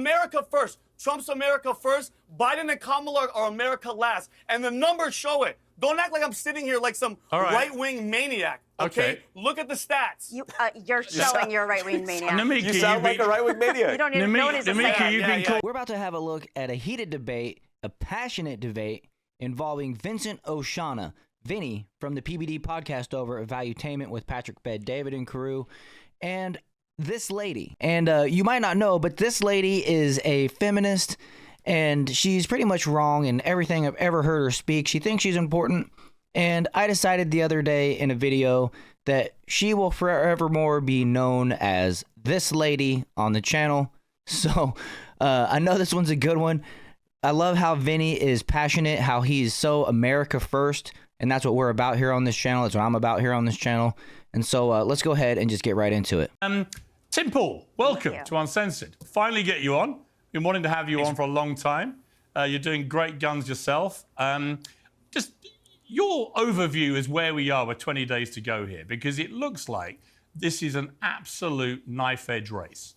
America first. Trump's America first. Biden and Kamala are America last. And the numbers show it. Don't act like I'm sitting here like some right-wing maniac. Okay? Look at the stats. You're showing you're a right-wing maniac. You sound like a right-wing maniac. You don't even notice it. We're about to have a look at a heated debate, a passionate debate involving Vincent Oshana, Vinny from the PBD Podcast over at Valuetainment with Patrick Bed, David, and crew, and this lady. And you might not know, but this lady is a feminist, and she's pretty much wrong in everything I've ever heard her speak. She thinks she's important, and I decided the other day in a video that she will forevermore be known as this lady on the channel. So I know this one's a good one. I love how Vinny is passionate, how he's so America first, and that's what we're about here on this channel. That's what I'm about here on this channel. And so let's go ahead and just get right into it. Tim Paul, welcome to Uncensored. Finally get you on. Been wanting to have you on for a long time. You're doing great guns yourself. Just your overview is where we are with 20 days to go here, because it looks like this is an absolute knife-edge race.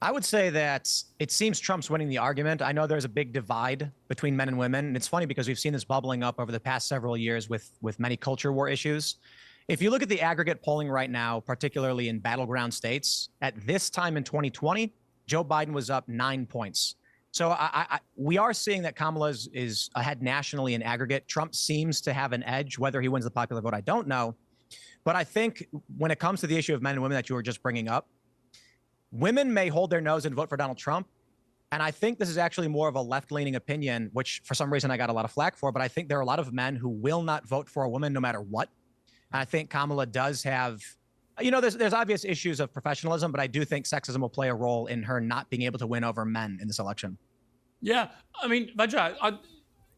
I would say that it seems Trump's winning the argument. I know there's a big divide between men and women. And it's funny because we've seen this bubbling up over the past several years with many culture war issues. If you look at the aggregate polling right now, particularly in battleground states, at this time in 2020, Joe Biden was up 9 points. So we are seeing that Kamala is ahead nationally in aggregate. Trump seems to have an edge. Whether he wins the popular vote, I don't know. But I think when it comes to the issue of men and women that you were just bringing up, women may hold their nose and vote for Donald Trump. And I think this is actually more of a left-leaning opinion, which for some reason I got a lot of flack for. But I think there are a lot of men who will not vote for a woman no matter what. And I think Kamala does have, you know, there's obvious issues of professionalism, but I do think sexism will play a role in her not being able to win over men in this election. Yeah, I mean, Vajra,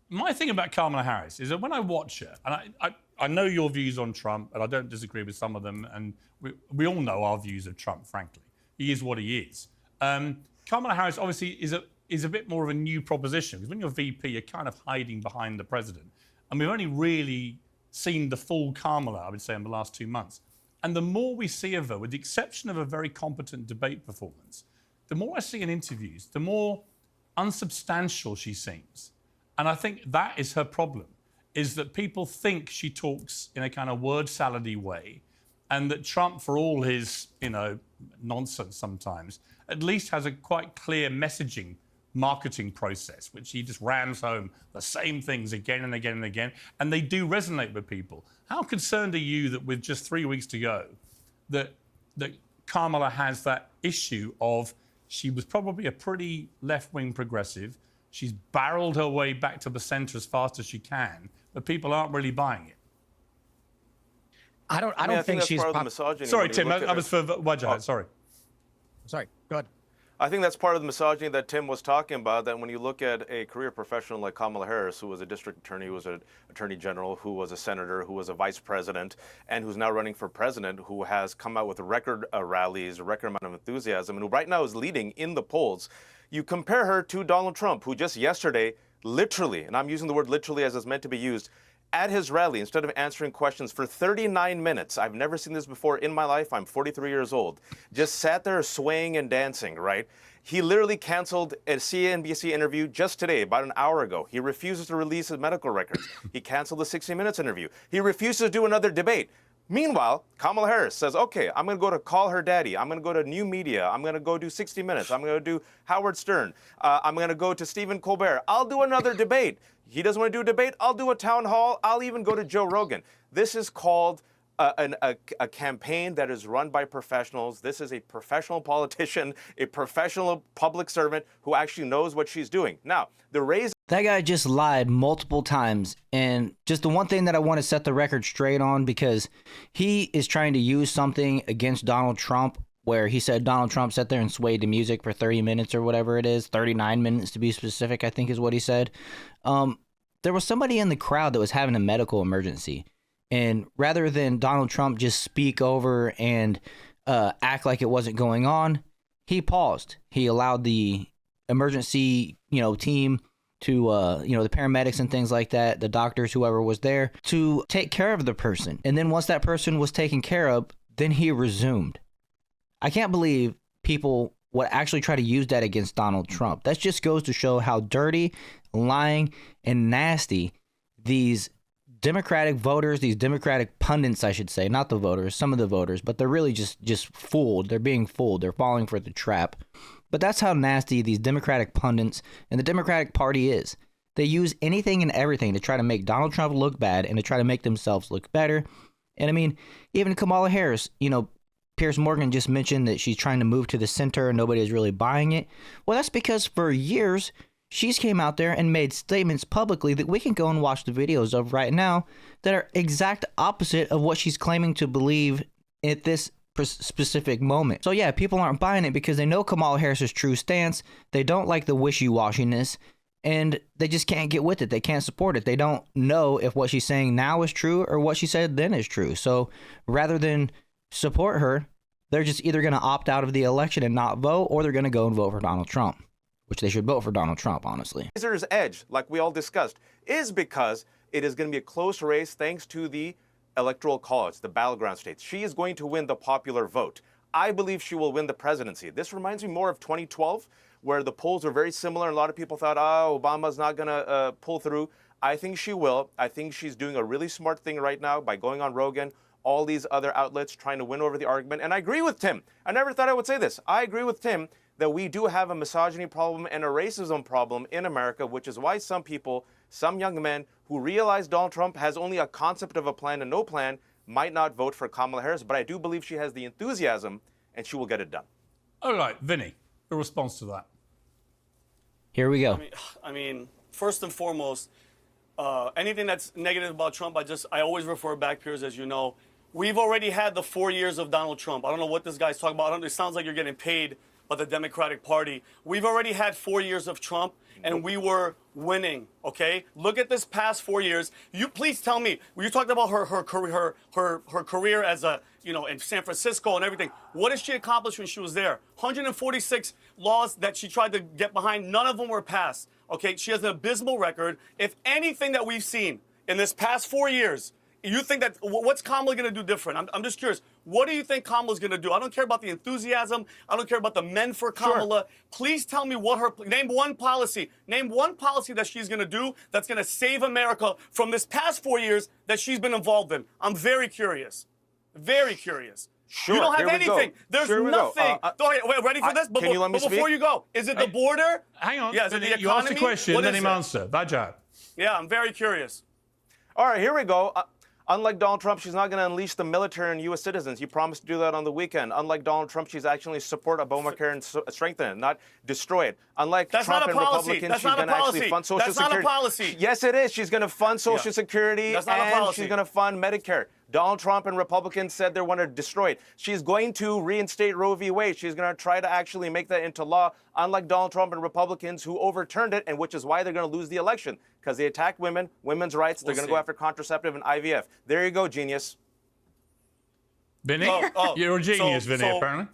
my thing about Kamala Harris is that when I watch her, and I know your views on Trump, and I don't disagree with some of them, and we all know our views of Trump, frankly. He is what he is. Kamala Harris obviously is a bit more of a new proposition, because when you're VP, you're kind of hiding behind the president. And we've only really seen the full Kamala, I would say, in the last 2 months. And the more we see of her, with the exception of a very competent debate performance, the more I see in interviews, the more unsubstantial she seems. And I think that is her problem, is that people think she talks in a kind of word salady way, and that Trump, for all his, nonsense sometimes, at least has a quite clear messaging marketing process, which he just rams home the same things again and again and again, and they do resonate with people. How concerned are you that with just 3 weeks to go, that Kamala has that issue of she was probably a pretty left-wing progressive, she's barreled her way back to the centre as fast as she can, but people aren't really buying it? I don't think she's part of the misogyny. Sorry, Tim, that was for Wajah. Sorry, go ahead. I think that's part of the misogyny that Tim was talking about, that when you look at a career professional like Kamala Harris, who was a district attorney, who was an attorney general, who was a senator, who was a vice president, and who's now running for president, who has come out with record rallies, a record amount of enthusiasm, and who right now is leading in the polls. You compare her to Donald Trump, who just yesterday, literally, and I'm using the word literally as it's meant to be used, at his rally, instead of answering questions for 39 minutes, I've never seen this before in my life, I'm 43 years old, just sat there swaying and dancing, right? He literally canceled a CNBC interview just today, about an hour ago. He refuses to release his medical records. He canceled the 60 Minutes interview. He refuses to do another debate. Meanwhile, Kamala Harris says, okay, I'm going to go to Call Her Daddy. I'm going to go to New Media. I'm going to go do 60 Minutes. I'm going to do Howard Stern. I'm going to go to Stephen Colbert. I'll do another debate. He doesn't want to do a debate. I'll do a town hall. I'll even go to Joe Rogan. This is called a campaign that is run by professionals. This is a professional politician, a professional public servant who actually knows what she's doing. Now, the raise... That guy just lied multiple times, and just the one thing that I want to set the record straight on, because he is trying to use something against Donald Trump, where he said Donald Trump sat there and swayed to music for 30 minutes or whatever it is, 39 minutes to be specific, I think is what he said. There was somebody in the crowd that was having a medical emergency, and rather than Donald Trump just speak over and act like it wasn't going on, he paused. He allowed the emergency, team to, the paramedics and things like that, the doctors, whoever was there, to take care of the person. And then once that person was taken care of, then he resumed. I can't believe people would actually try to use that against Donald Trump. That just goes to show how dirty, lying, and nasty these Democratic voters, these Democratic pundits, I should say, not the voters, some of the voters, but they're really just fooled. They're being fooled. They're falling for the trap. But that's how nasty these Democratic pundits and the Democratic Party is. They use anything and everything to try to make Donald Trump look bad and to try to make themselves look better. And I mean, even Kamala Harris, Piers Morgan just mentioned that she's trying to move to the center and nobody is really buying it. Well, that's because for years, she's came out there and made statements publicly that we can go and watch the videos of right now that are exact opposite of what she's claiming to believe at this specific moment. So yeah, people aren't buying it because they know Kamala Harris's true stance. They don't like the wishy-washiness, and they just can't get with it. They can't support it. They don't know if what she's saying now is true or what she said then is true. So rather than support her, they're just either going to opt out of the election and not vote, or they're going to go and vote for Donald Trump, which they should vote for Donald Trump, honestly. Razor's edge, like we all discussed, is because it is going to be a close race thanks to the electoral college, the battleground states. She is going to win the popular vote. I believe she will win the presidency. This reminds me more of 2012, where the polls were very similar, and a lot of people thought, Obama's not going to pull through. I think she will. I think she's doing a really smart thing right now by going on Rogan, all these other outlets, trying to win over the argument. And I agree with Tim. I never thought I would say this. I agree with Tim that we do have a misogyny problem and a racism problem in America, which is why some people, some young men who realize Donald Trump has only a concept of a plan and no plan, might not vote for Kamala Harris. But I do believe she has the enthusiasm and she will get it done. All right, Vinny, a response to that. Here we go. I mean, first and foremost, anything that's negative about Trump, I always refer back, Piers, as you know. We've already had the 4 years of Donald Trump. I don't know what this guy's talking about. It sounds like you're getting paid by the Democratic Party. We've already had 4 years of Trump, and we were winning, okay? Look at this past 4 years. You please tell me, when you talked about her career as a, in San Francisco and everything, what did she accomplish when she was there? 146 laws that she tried to get behind, none of them were passed, okay? She has an abysmal record. If anything that we've seen in this past 4 years, you think that, what's Kamala going to do different? I'm just curious. What do you think Kamala's going to do? I don't care about the enthusiasm. I don't care about the men for Kamala. Sure. Please tell me name one policy that she's going to do that's going to save America from this past 4 years that she's been involved in. I'm very curious. Very curious. Sure, you don't have anything. There's nothing. Wait, ready for this? Can you let me speak? Before you go, is it the border? Hang on. Yeah, is it the economy? You asked the question, let him answer. Vajra. Yeah, I'm very curious. All right, here we go. Unlike Donald Trump, she's not going to unleash the military on U.S. citizens. You promised to do that on the weekend. Unlike Donald Trump, she's actually support Obamacare and strengthen it, not destroy it. Unlike Trump and Republicans, she's going to actually fund Social Security. That's not a policy. Yes, it is. She's going to fund Social Security and she's going to fund Medicare. Donald Trump and Republicans said they want to destroy it. She's going to reinstate Roe v. Wade. She's going to try to actually make that into law, unlike Donald Trump and Republicans who overturned it, and which is why they're going to lose the election, because they attacked women, women's rights. They're going to go after contraceptive and IVF. There you go, genius. Vinny? You're a genius, Vinny, apparently.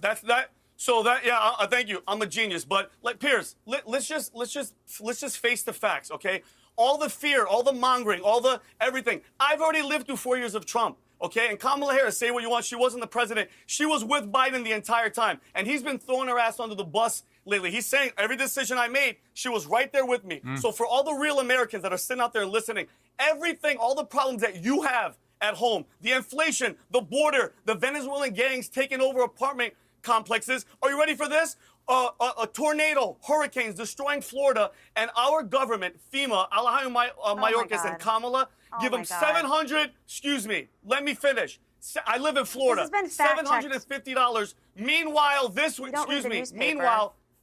Thank you. I'm a genius. But like Piers, let's just face the facts, okay? All the fear, all the mongering, all the everything. I've already lived through 4 years of Trump. Okay, and Kamala Harris, say what you want, she wasn't the president. She was with Biden the entire time. And he's been throwing her ass under the bus lately. He's saying every decision I made, she was right there with me. So for all the real Americans that are sitting out there listening, everything, all the problems that you have at home, the inflation, the border, the Venezuelan gangs taking over apartment complexes. Are you ready for this? A tornado, hurricanes destroying Florida, and our government, FEMA, Alejandro Mayorkas and Kamala, give them 700, excuse me, let me finish. I live in Florida. This has been $750. Meanwhile,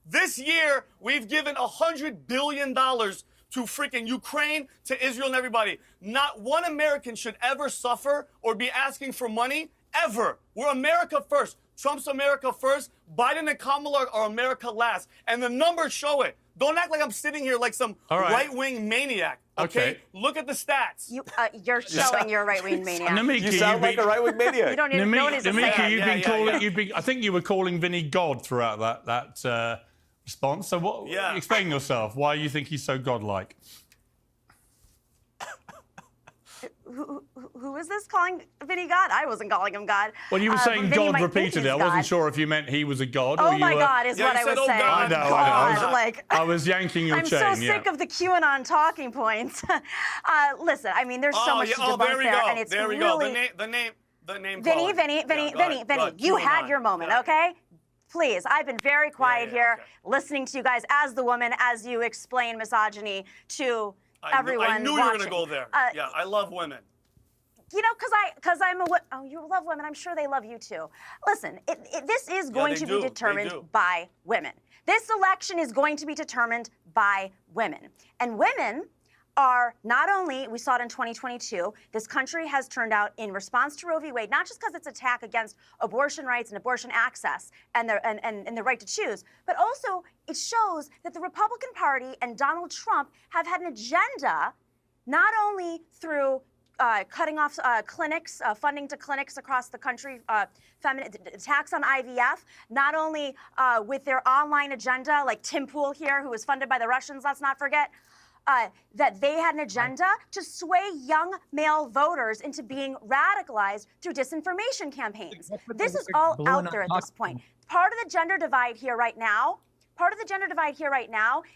this year, we've given $100 billion to freaking Ukraine, to Israel and everybody. Not one American should ever suffer or be asking for money, ever. We're America first. Trump's America first. Biden and Kamala are America last. And the numbers show it. Don't act like I'm sitting here like some right-wing maniac. Okay? Look at the stats. You're showing you're a right-wing maniac. You sound like a right-wing maniac. You don't even know what I think you were calling Vinny God throughout that response. So explain yourself. Why you think he's so godlike? who is this calling Vinny God? I wasn't calling him God. Well, you were saying Vinny God might think repeatedly. he's I wasn't God. sure if you meant he was a god or Oh you my were... God is Yeah, what he I said, was "Oh, saying. God." I was yanking your I'm chain. so sick of the QAnon talking points. Listen, I mean, there's so much to debunk there we go. and it's there we really... go. The name. Vinny, calling. Go ahead. you had QAnon. your moment, Yeah. okay? Please, I've been very quiet here, okay. listening to you guys as the woman, as you explain misogyny to everyone I knew you were watching. going to go there. Yeah, I love women. You know, because I'm a oh, you love women. I'm sure they love you too. Listen, this is going they to do. be They determined do. by women. This election is going to be determined by women, and women are not only, we saw it in 2022, this country has turned out in response to Roe v. Wade, not just because it's attack against abortion rights and abortion access and the right to choose, but also it shows that the Republican Party and Donald Trump have had an agenda, not only through cutting off clinics, funding to clinics across the country, attacks on IVF, not only with their online agenda, like Tim Pool here, who was funded by the Russians, let's not forget, that they had an agenda to sway young male voters into being radicalized through disinformation campaigns. This is all out there at this point. Part of the gender divide here right now,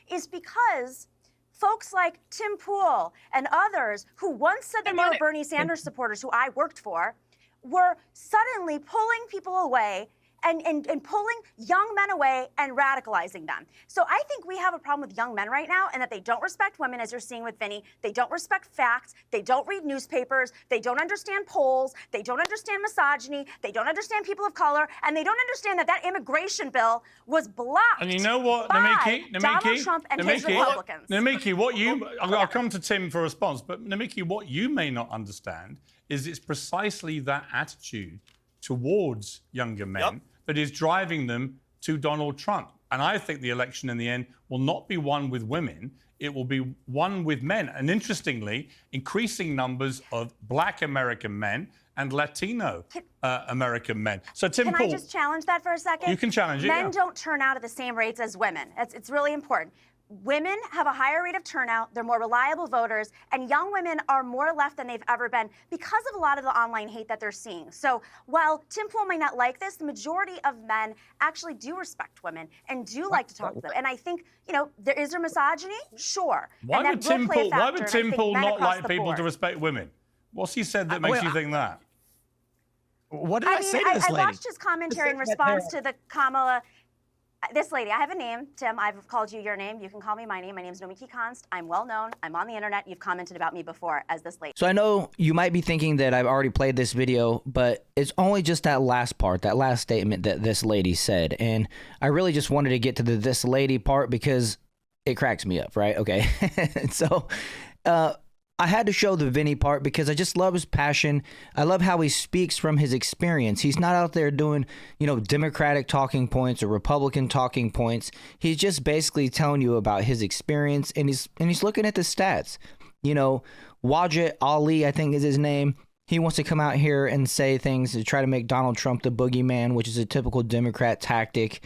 is because folks like Tim Pool and others who once said that they were Bernie Sanders supporters, who I worked for, were suddenly pulling people away and pulling young men away and radicalizing them. So I think we have a problem with young men right now, and that they don't respect women, as you're seeing with Vinny. They don't respect facts. They don't read newspapers. They don't understand polls. They don't understand misogyny. They don't understand people of color, and they don't understand that immigration bill was blocked. And you know what, by Donald Trump and his Republicans. Namiki, I'll come to Tim for a response, but Namiki, what you may not understand is it's precisely that attitude towards younger men that is driving them to Donald Trump. And I think the election in the end will not be won with women, it will be won with men. And interestingly, increasing numbers of Black American men and Latino American men. So Tim Pool. Can I just challenge that for a second? You can challenge it, Men don't turn out at the same rates as women. It's really important. Women have a higher rate of turnout, they're more reliable voters, and young women are more left than they've ever been because of a lot of the online hate that they're seeing. So while Tim Pool might not like this, the majority of men actually do respect women and do like to talk to them. And I think, is there misogyny? Sure. Why would Tim Pool not like people to respect women? What's he said that makes you think that? What did I say to this lady? I watched his commentary in response to the Kamala. This lady, I have a name, Tim. I've called you your name. You can call me my name. My name's Nomiki Konst. I'm well known. I'm on the internet. You've commented about me before as this lady. So I know you might be thinking that I've already played this video, but it's only just that last part, that last statement that this lady said. And I really just wanted to get to the this lady part because it cracks me up, right? Okay. So I had to show the Vinny part because I just love his passion. I love how he speaks from his experience. He's not out there doing, Democratic talking points or Republican talking points. He's just basically telling you about his experience, and he's looking at the stats. Wajid Ali, I think is his name. He wants to come out here and say things to try to make Donald Trump the boogeyman, which is a typical Democrat tactic.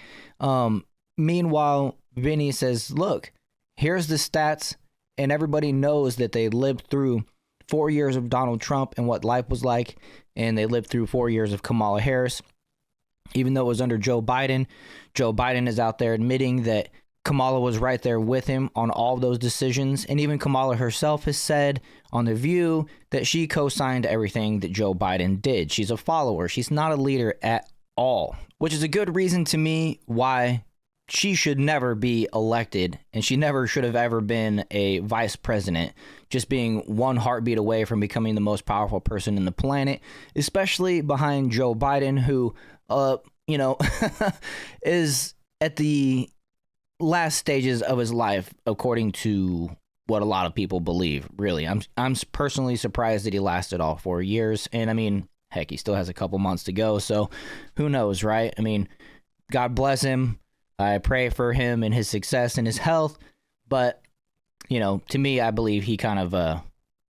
Meanwhile, Vinny says, look, here's the stats. And everybody knows that they lived through 4 years of Donald Trump and what life was like. And they lived through 4 years of Kamala Harris. Even though it was under Joe Biden is out there admitting that Kamala was right there with him on all of those decisions. And even Kamala herself has said on The View that she co-signed everything that Joe Biden did. She's a follower. She's not a leader at all, which is a good reason to me why she should never be elected, and she never should have ever been a vice president, just being one heartbeat away from becoming the most powerful person in the planet, especially behind Joe Biden, who, is at the last stages of his life, according to what a lot of people believe. Really, I'm personally surprised that he lasted all 4 years, and I mean, heck, he still has a couple months to go, so who knows, right? I mean, God bless him. I pray for him and his success and his health, but, to me, I believe he kind of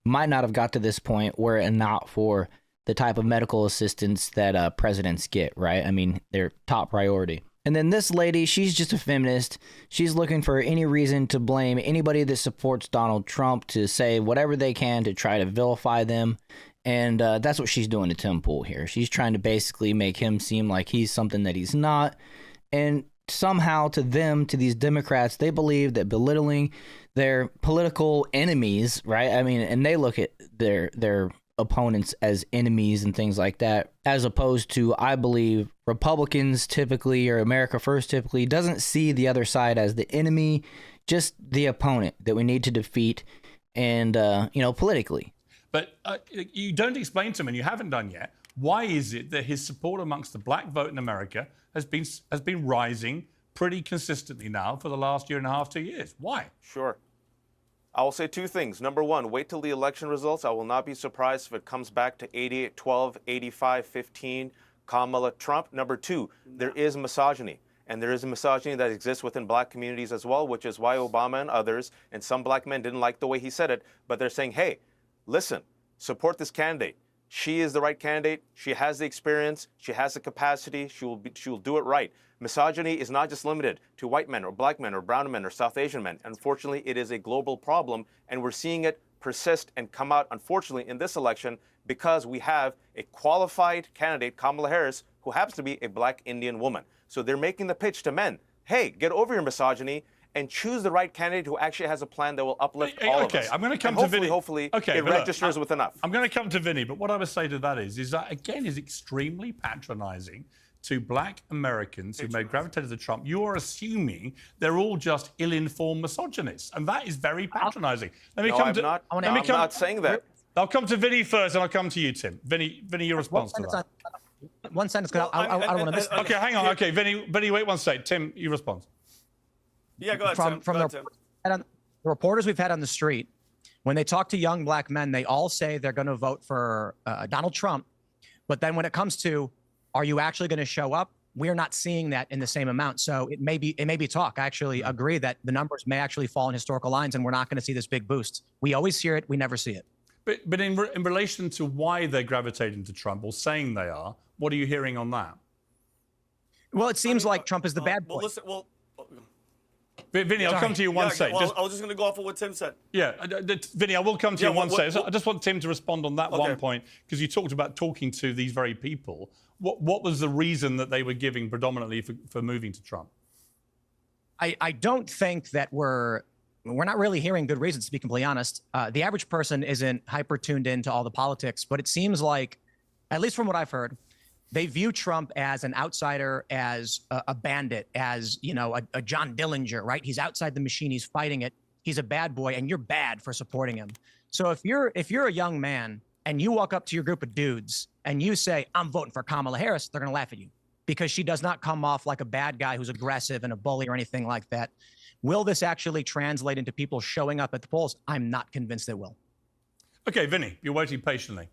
might not have got to this point were it not for the type of medical assistance that presidents get, right? I mean, their top priority. And then this lady, she's just a feminist. She's looking for any reason to blame anybody that supports Donald Trump, to say whatever they can to try to vilify them. And that's what she's doing to Tim Pool here. She's trying to basically make him seem like he's something that he's not. And somehow to them, to these Democrats, they believe that belittling their political enemies, right? I mean, and they look at their opponents as enemies and things like that, as opposed to, I believe, Republicans typically, or America First typically, doesn't see the other side as the enemy, just the opponent that we need to defeat, and politically. But you don't explain to me, and you haven't done yet, why is it that his support amongst the black vote in America has been rising pretty consistently now for the last year and a half, 2 years? Why? Sure. I will say two things. Number one, wait till the election results. I will not be surprised if it comes back to 88-12, 85-15, Kamala Trump. Number two, there is misogyny. And there is a misogyny that exists within black communities as well, which is why Obama and others, and some black men didn't like the way he said it, but they're saying, hey, listen, support this candidate. She is the right candidate. She has the experience. She has the capacity. She will do it right. Misogyny is not just limited to white men or black men or brown men or South Asian men. Unfortunately, it is a global problem, and we're seeing it persist and come out, unfortunately, in this election because we have a qualified candidate, Kamala Harris, who happens to be a black Indian woman. So they're making the pitch to men, hey, get over your misogyny and choose the right candidate who actually has a plan that will uplift all of us. Okay, I'm going to come and to Vinny. Hopefully, it registers with enough. I'm going to come to Vinny, but what I would say to that is that, again, is extremely patronizing to black Americans who may gravitate to Trump. You are assuming they're all just ill-informed misogynists, and that is very patronizing. I'm not saying that. I'll come to Vinny first, and I'll come to you, Tim. Vinny, your response to that. One sentence, because I don't want to miss. Okay, hang on. Okay, Vinny, wait one second. Tim, your response. Yeah, go ahead, Tim. From the reporters we've had on the street, when they talk to young black men, they all say they're going to vote for Donald Trump. But then when it comes to, are you actually going to show up? We're not seeing that in the same amount. So it may be talk. I actually agree that the numbers may actually fall in historical lines, and we're not going to see this big boost. We always hear it. We never see it. But in relation to why they're gravitating to Trump, or saying they are, what are you hearing on that? Well, it seems like Trump is the bad boy. Vinny, I'll come to you in one second. I was just going to go off of what Tim said. Yeah, Vinny, I will come to you in one second. I just want Tim to respond on that one point, because you talked about talking to these very people. What was the reason that they were giving predominantly for moving to Trump? I don't think that we're not really hearing good reasons, to be completely honest. The average person isn't hyper tuned into all the politics, but it seems like, at least from what I've heard, they view Trump as an outsider, as a bandit, as, a John Dillinger, right? He's outside the machine. He's fighting it. He's a bad boy, and you're bad for supporting him. So if you're a young man and you walk up to your group of dudes and you say, I'm voting for Kamala Harris, they're going to laugh at you, because she does not come off like a bad guy who's aggressive and a bully or anything like that. Will this actually translate into people showing up at the polls? I'm not convinced it will. Okay, Vinny, you're waiting patiently.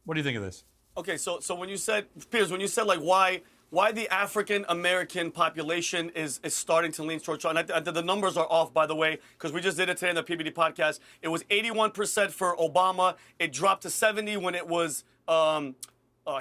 What do you think of this? Okay, so when you said, Piers, like why the African American population is starting to lean towards Trump, and the numbers are off, by the way, because we just did it today in the PBD podcast. It was 81% for Obama. It dropped to 70 when it was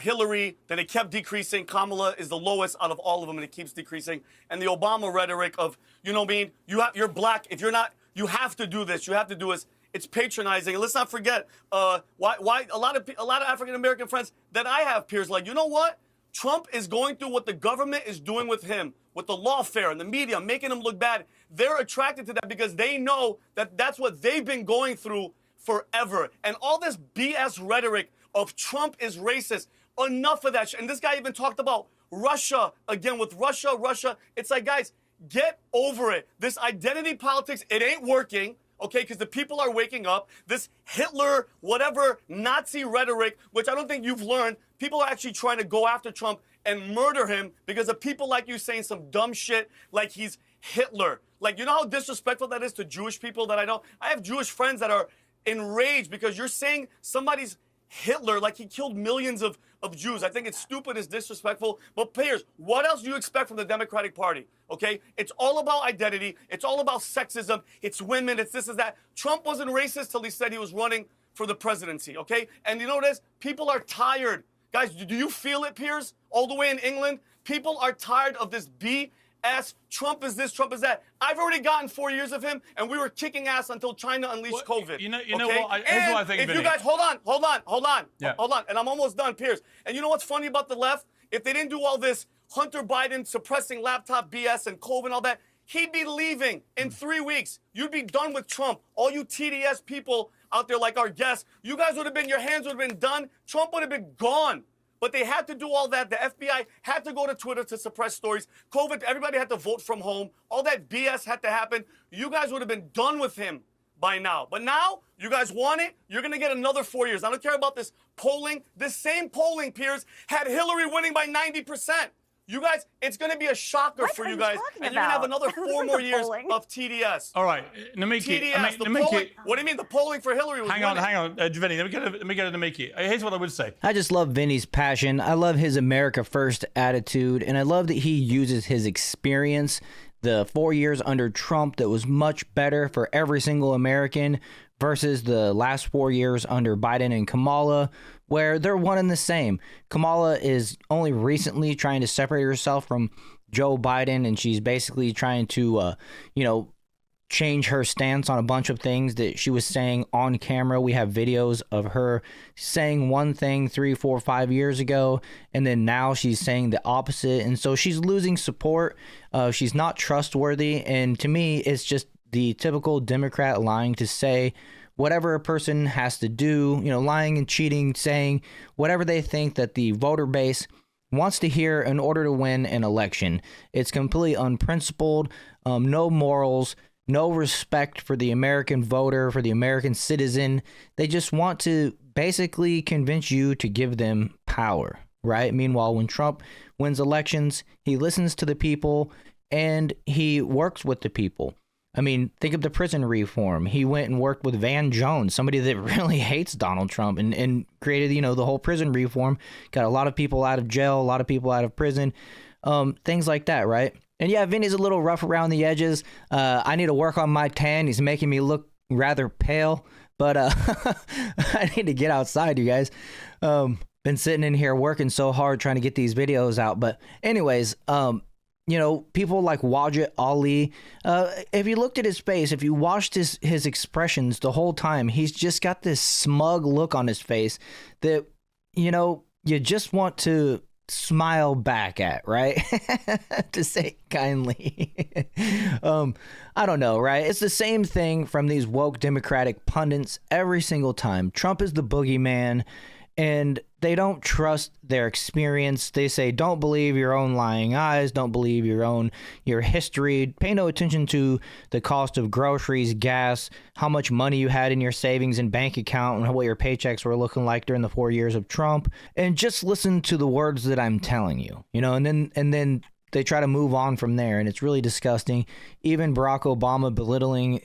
Hillary. Then it kept decreasing. Kamala is the lowest out of all of them, and it keeps decreasing. And the Obama rhetoric of, you're black. If you're not, you have to do this. You have to do this. It's patronizing. And let's not forget why a lot of African American friends that I have, Piers, like, you know what? Trump is going through what the government is doing with him, with the lawfare and the media, making him look bad. They're attracted to that because they know that that's what they've been going through forever. And all this BS rhetoric of Trump is racist, enough of that shit. And this guy even talked about Russia again with Russia. It's like, guys, get over it. This identity politics, it ain't working. Okay, because the people are waking up. This Hitler, whatever, Nazi rhetoric, which I don't think you've learned, people are actually trying to go after Trump and murder him because of people like you saying some dumb shit like he's Hitler. Like, you know how disrespectful that is to Jewish people that I know? I have Jewish friends that are enraged because you're saying somebody's Hitler, like he killed millions of Jews. I think it's stupid, it's disrespectful. But Piers, what else do you expect from the Democratic Party? Okay? It's all about identity. It's all about sexism. It's women. It's this, is that. Trump wasn't racist till he said he was running for the presidency, okay? And you know what it is? People are tired. Guys, do you feel it, Piers? All the way in England? People are tired of this BS. Trump is this, Trump is that. I've already gotten 4 years of him, and we were kicking ass until China unleashed COVID. You know okay? what? Here's what I think, if Vinny. you guys, hold on, Yeah. and I'm almost done, Piers. And you know what's funny about the left? If they didn't do all this Hunter Biden suppressing laptop BS and COVID and all that, he'd be leaving in 3 weeks. You'd be done with Trump. All you TDS people out there like our guests, you guys would have been, your hands would have been done. Trump would have been gone. But they had to do all that. The FBI had to go to Twitter to suppress stories. COVID, everybody had to vote from home. All that BS had to happen. You guys would have been done with him by now. But now, you guys want it, you're going to get another 4 years. I don't care about this polling. This same polling, Piers, had Hillary winning by 90%. You guys, it's going to be a shocker What for are you you guys. talking And you're going to have about? another This 4 is more the years polling. of TDS. All right, Namiki. TDS, the polling. What do you mean? The polling for Hillary was Hang on, winning. Vinny. Let me get to Namiki. Here's what I would say. I just love Vinny's passion. I love his America First attitude, and I love that he uses his experience, the 4 years under Trump that was much better for every single American versus the last 4 years under Biden and Kamala, where they're one and the same. Kamala is only recently trying to separate herself from Joe Biden, and she's basically trying to, change her stance on a bunch of things that she was saying on camera. We have videos of her saying one thing 3, 4, 5 years ago, and then now she's saying the opposite. And so she's losing support. She's not trustworthy. And to me, it's just the typical Democrat lying to say whatever a person has to do, lying and cheating, saying whatever they think that the voter base wants to hear in order to win an election. It's completely unprincipled, no morals, no respect for the American voter, for the American citizen. They just want to basically convince you to give them power, right? Meanwhile, when Trump wins elections, he listens to the people and he works with the people. I mean, think of the prison reform. He went and worked with Van Jones, somebody that really hates Donald Trump, and created, the whole prison reform. Got a lot of people out of jail, a lot of people out of prison, things like that, right? And yeah, Vinny's a little rough around the edges. I need to work on my tan. He's making me look rather pale, but I need to get outside, you guys. Been sitting in here working so hard trying to get these videos out. But anyways, people like Wajid Ali, if you looked at his face, if you watched his expressions the whole time, he's just got this smug look on his face that, you just want to smile back at, right? To say kindly. I don't know, right? It's the same thing from these woke Democratic pundits every single time. Trump is the boogeyman, and they don't trust their experience. They say, don't believe your own lying eyes. Don't believe your history. Pay no attention to the cost of groceries, gas, how much money you had in your savings and bank account, and what your paychecks were looking like during the 4 years of Trump. And just listen to the words that I'm telling you, and then they try to move on from there. And it's really disgusting. Even Barack Obama belittling,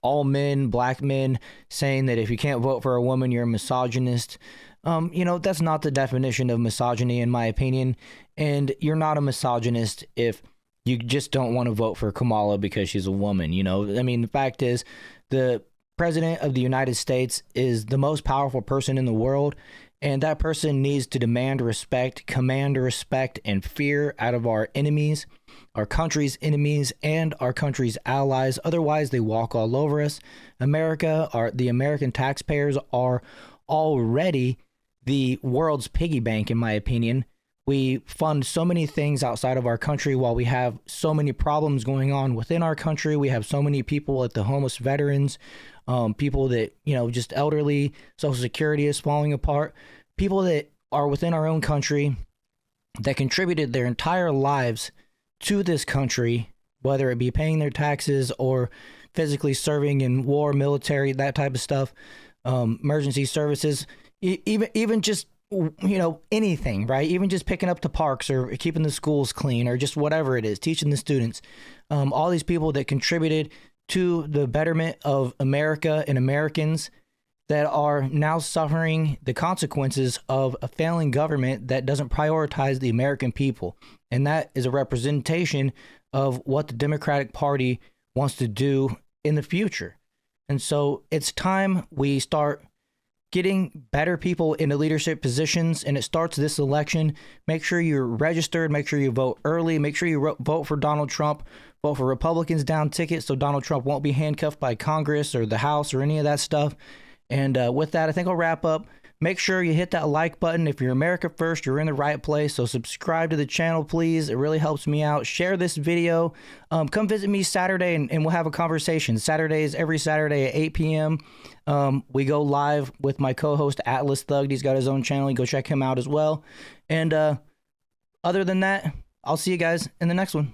all men, black men, saying that if you can't vote for a woman, you're a misogynist. That's not the definition of misogyny, in my opinion. And you're not a misogynist if you just don't want to vote for Kamala because she's a woman. The fact is, the president of the United States is the most powerful person in the world. And that person needs to demand respect, command respect, and fear out of our enemies, our country's enemies, and our country's allies. Otherwise, they walk all over us. The American taxpayers are already the world's piggy bank, in my opinion. We fund so many things outside of our country while we have so many problems going on within our country. We have so many people like the homeless veterans, people that, just elderly, Social Security is falling apart, people that are within our own country that contributed their entire lives to this country, whether it be paying their taxes or physically serving in war, military, that type of stuff, emergency services, even just, anything, right? Even just picking up the parks or keeping the schools clean or just whatever it is, teaching the students, all these people that contributed to the betterment of America and Americans that are now suffering the consequences of a failing government that doesn't prioritize the American people. And that is a representation of what the Democratic Party wants to do in the future. And so it's time we start getting better people into leadership positions, and it starts this election. Make sure you're registered. Make sure you vote early. Make sure you vote for Donald Trump. Vote for Republicans down tickets so Donald Trump won't be handcuffed by Congress or the House or any of that stuff. And with that, I think I'll wrap up. Make sure you hit that like button. If you're America First, you're in the right place. So subscribe to the channel, please. It really helps me out. Share this video. Come visit me Saturday and we'll have a conversation. Saturdays, every Saturday at 8 p.m. We go live with my co-host, Atlas Thug. He's got his own channel. You can go check him out as well. And other than that, I'll see you guys in the next one.